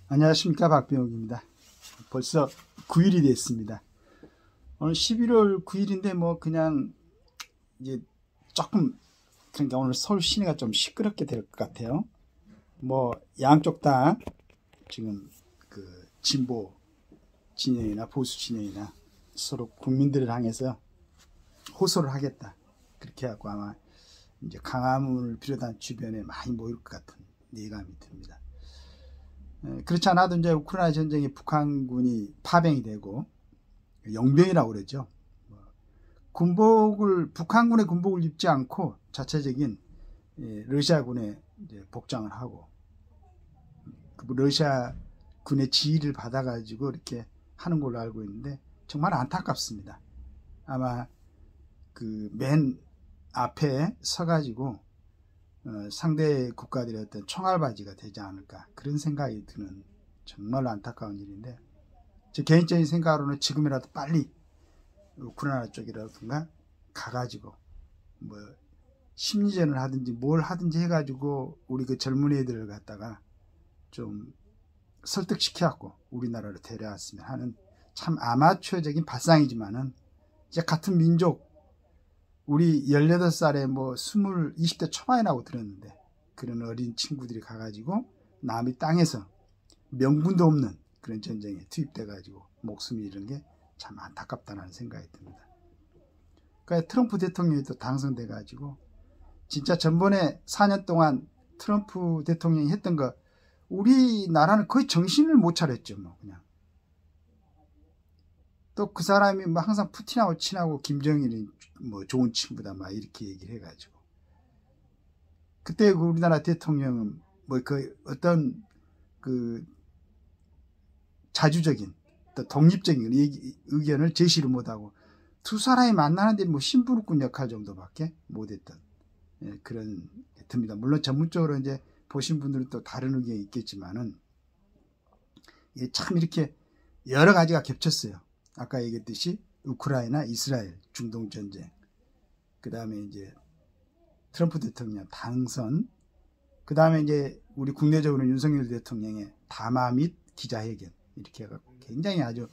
안녕하십니까, 박병욱입니다. 벌써 9일이 됐습니다. 오늘 11월 9일인데 그냥 이제 조금, 그러니까 오늘 서울 시내가 좀 시끄럽게 될 것 같아요. 양쪽 다 지금 그 진보 진영이나 보수 진영이나 서로 국민들을 향해서 호소를 하겠다, 그렇게 하고 아마 이제 광화문을 비롯한 주변에 많이 모일 것 같은 예감이 듭니다. 그렇지 않아도 이제 우크라이나 전쟁에 북한군이 파병이 되고 영병이라고 그러죠. 북한군의 군복을 입지 않고 자체적인 러시아군의 복장을 하고 러시아 군의 지휘를 받아가지고 이렇게 하는 걸로 알고 있는데 정말 안타깝습니다. 아마 그 맨 앞에 서가지고 상대 국가들의 어떤 총알바지가 되지 않을까, 그런 생각이 드는 정말로 안타까운 일인데, 제 개인적인 생각으로는 지금이라도 빨리 우크라이나 쪽이라든가 가가지고 심리전을 하든지 뭘 하든지 해가지고 우리 그 젊은 애들을 갖다가 좀 설득시켜갖고 우리나라로 데려왔으면 하는, 참 아마추어적인 발상이지만은 이제 같은 민족, 우리 18살에 20대 초반이라고 들었는데 그런 어린 친구들이 가가지고 남의 땅에서 명분도 없는 그런 전쟁에 투입돼가지고 목숨을 잃은 게 참 안타깝다는 생각이 듭니다. 그러니까 트럼프 대통령이 또 당선돼가지고 진짜 전번에 4년 동안 트럼프 대통령이 했던 거, 우리나라는 거의 정신을 못 차렸죠. 그냥 또 그 사람이 항상 푸틴하고 친하고 김정일이 좋은 친구다 이렇게 얘기를 해가지고, 그때 그 우리나라 대통령은 그 어떤 그 자주적인 또 독립적인 의견을 제시를 못하고 두 사람이 만나는데 심부름꾼 역할 정도밖에 못했던 그런 듭니다. 물론 전문적으로 이제 보신 분들은 또 다른 의견이 있겠지만은 참 이렇게 여러 가지가 겹쳤어요. 아까 얘기했듯이 우크라이나, 이스라엘, 중동 전쟁, 그 다음에 이제 트럼프 대통령 당선, 그 다음에 이제 우리 국내적으로 윤석열 대통령의 담화 및 기자회견, 이렇게 해갖고 굉장히 아주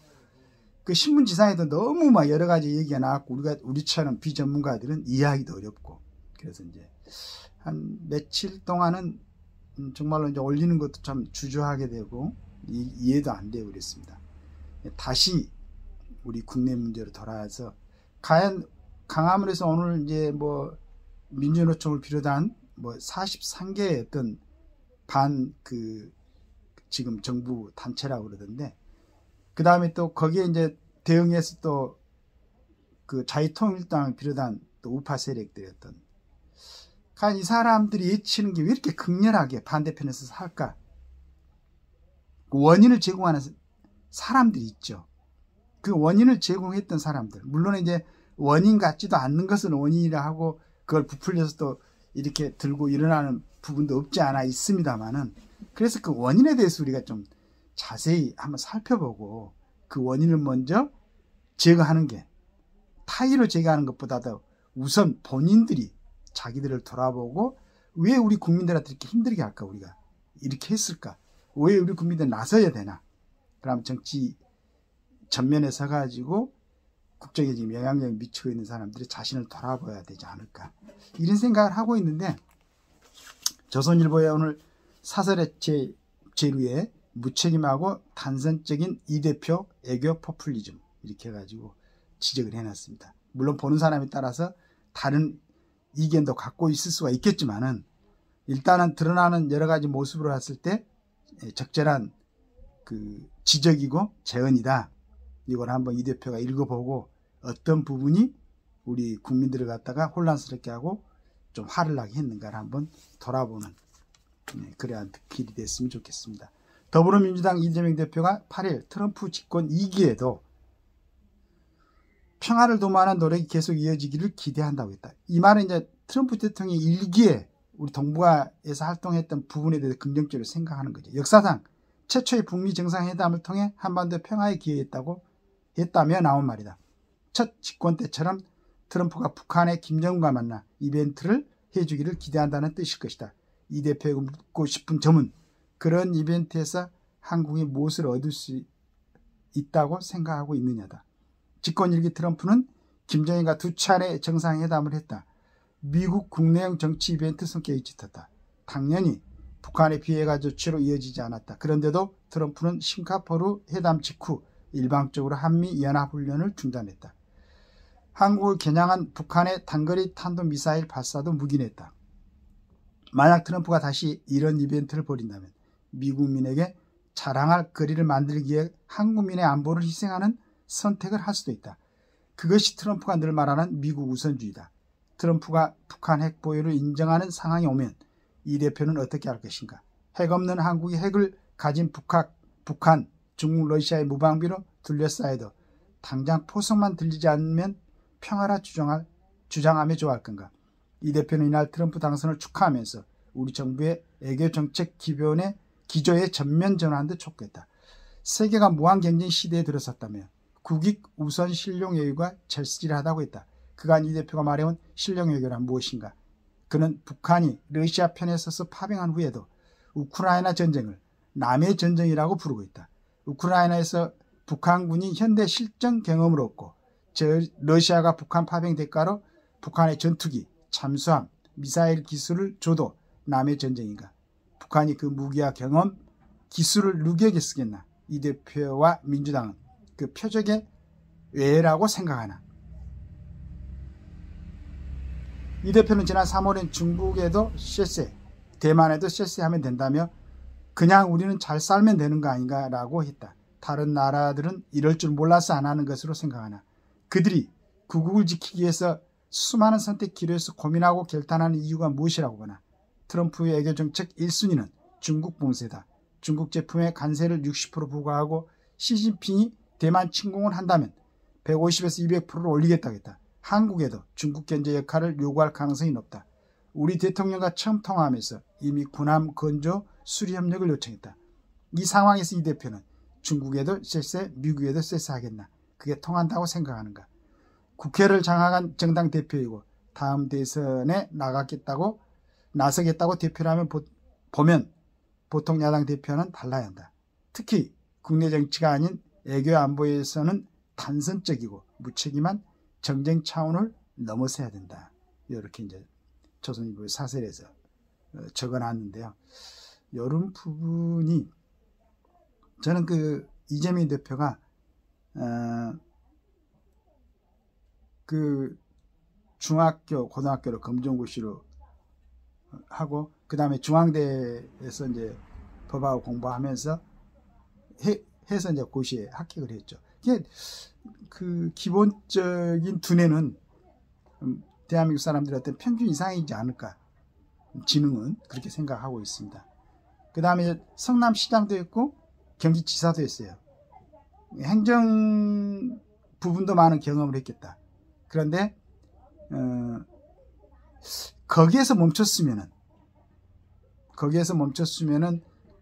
그 신문지상에도 너무 여러 가지 얘기가 나왔고 우리처럼 비전문가들은 이해하기도 어렵고, 그래서 이제 한 며칠 동안은 정말로 이제 올리는 것도 참 주저하게 되고 이해도 안 되고 그랬습니다. 다시 우리 국내 문제로 돌아와서, 과연 광화문에서 오늘 이제 민주노총을 비롯한 43개의 어떤 지금 정부 단체라고 그러던데, 그 다음에 또 거기에 이제 대응해서 또 그 자유통일당을 비롯한 또 우파 세력들이었던, 과연 이 사람들이 외치는 게 왜 이렇게 극렬하게 반대편에서 할까? 그 원인을 제공하는 사람들이 있죠. 그 원인을 제공했던 사람들, 물론 이제 원인 같지도 않는 것은 원인이라 하고 그걸 부풀려서 또 이렇게 들고 일어나는 부분도 없지 않아 있습니다만은, 그래서 그 원인에 대해서 우리가 좀 자세히 한번 살펴보고 그 원인을 먼저 제거하는 게, 타의로 제거하는 것보다도 우선 본인들이 자기들을 돌아보고 왜 우리 국민들한테 이렇게 힘들게 할까, 우리가 이렇게 했을까, 왜 우리 국민들 나서야 되나, 그럼 정치 전면에 서가지고 국정에 지금 영향력을 미치고 있는 사람들이 자신을 돌아봐야 되지 않을까, 이런 생각을 하고 있는데, 조선일보에 오늘 사설의 제루에 무책임하고 단선적인 이 대표 애교 포퓰리즘, 이렇게 해가지고 지적을 해놨습니다. 물론 보는 사람에 따라서 다른 이견도 갖고 있을 수가 있겠지만은, 일단은 드러나는 여러 가지 모습으로 봤을 때 적절한 그 지적이고 재언이다. 이걸 한번 이 대표가 읽어보고 어떤 부분이 우리 국민들을 갖다가 혼란스럽게 하고 좀 화를 나게 했는가를 한번 돌아보는 그러한 길이 됐으면 좋겠습니다. 더불어민주당 이재명 대표가 8일 트럼프 집권 2기에도 평화를 도모하는 노력이 계속 이어지기를 기대한다고 했다. 이 말은 이제 트럼프 대통령이 1기에 우리 동북아에서 활동했던 부분에 대해서 긍정적으로 생각하는 거죠. 역사상 최초의 북미 정상회담을 통해 한반도 평화에 기여했다며 나온 말이다. 첫 집권 때처럼 트럼프가 북한의 김정은과 만나 이벤트를 해주기를 기대한다는 뜻일 것이다. 이 대표에게 묻고 싶은 점은 그런 이벤트에서 한국이 무엇을 얻을 수 있다고 생각하고 있느냐다. 집권 1기 트럼프는 김정일과 2차례 정상회담을 했다. 미국 국내형 정치 이벤트 성격이 짙었다. 당연히 북한의 비핵화 조치로 이어지지 않았다. 그런데도 트럼프는 싱가포르 회담 직후 일방적으로 한미연합훈련을 중단했다. 한국을 겨냥한 북한의 단거리 탄도미사일 발사도 묵인했다. 만약 트럼프가 다시 이런 이벤트를 벌인다면 미국민에게 자랑할 거리를 만들기 위해 한국민의 안보를 희생하는 선택을 할 수도 있다. 그것이 트럼프가 늘 말하는 미국 우선주의다. 트럼프가 북한 핵 보유를 인정하는 상황이 오면 이 대표는 어떻게 할 것인가? 핵 없는 한국이 핵을 가진 북한, 중국, 러시아의 무방비로 둘러싸여도 당장 포석만 들리지 않으면 평화라 주장하며 좋아할 건가? 이 대표는 이날 트럼프 당선을 축하하면서 우리 정부의 애교 정책 기조의 전면 전환도 촉구했다. 세계가 무한 경쟁 시대에 들어섰다며 국익 우선 실용 외교가 절실하다고 했다. 그간 이 대표가 말해온 실용 외교란 무엇인가? 그는 북한이 러시아 편에 서서 파병한 후에도 우크라이나 전쟁을 남의 전쟁이라고 부르고 있다. 우크라이나에서 북한군이 현대 실전 경험을 얻고 러시아가 북한 파병 대가로 북한의 전투기, 잠수함, 미사일 기술을 줘도 남의 전쟁인가? 북한이 그 무기와 경험, 기술을 누구에게 쓰겠나? 이 대표와 민주당은 그 표적의 외라고 생각하나? 이 대표는 지난 3월엔 중국에도 쎄쎄, 대만에도 쎄쎄하면 된다며 그냥 우리는 잘 살면 되는 거 아닌가 라고 했다. 다른 나라들은 이럴 줄 몰라서 안 하는 것으로 생각하나? 그들이 구국을 지키기 위해서 수많은 선택 기로에서 고민하고 결단하는 이유가 무엇이라고 보나? 트럼프의 애교 정책 1순위는 중국 봉쇄다. 중국 제품의 관세를 60% 부과하고 시진핑이 대만 침공을 한다면 150에서 200%를 올리겠다고 했다. 한국에도 중국 견제 역할을 요구할 가능성이 높다. 우리 대통령과 처음 통화하면서 이미 군함 건조 수리 협력을 요청했다. 이 상황에서 이 대표는 중국에도 쎄쎄, 미국에도 쎄쎄 하겠나? 그게 통한다고 생각하는가? 국회를 장악한 정당 대표이고 다음 대선에 나서겠다고 대표라면 보면 보통 야당 대표는 달라야 한다. 특히 국내 정치가 아닌 애교 안보에서는 단선적이고 무책임한 정쟁 차원을 넘어서야 된다. 이렇게 이제 조선일보 사설에서 적어놨는데요. 이런 부분이 저는 그 이재명 대표가 그 중학교, 고등학교를 검정고시로 하고 그 다음에 중앙대에서 이제 법학을 공부하면서 해서 이제 고시에 합격을 했죠. 이게 그 기본적인 두뇌는 대한민국 사람들의 어떤 평균 이상이지 않을까, 지능은 그렇게 생각하고 있습니다. 그 다음에 성남시장도 했고 경기지사도 했어요. 행정 부분도 많은 경험을 했겠다. 그런데 거기에서 멈췄으면은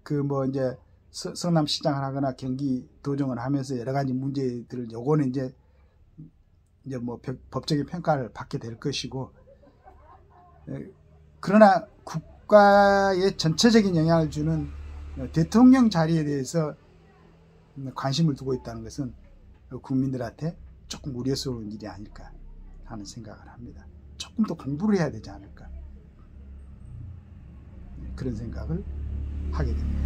그 뭐 이제 성남시장을 하거나 경기도정을 하면서 여러 가지 문제들을 요거는 이제 뭐 법적인 평가를 받게 될 것이고, 그러나 국가에 전체적인 영향을 주는 대통령 자리에 대해서 관심을 두고 있다는 것은 국민들한테 조금 우려스러운 일이 아닐까 하는 생각을 합니다. 조금 더 공부를 해야 되지 않을까, 그런 생각을 하게 됩니다.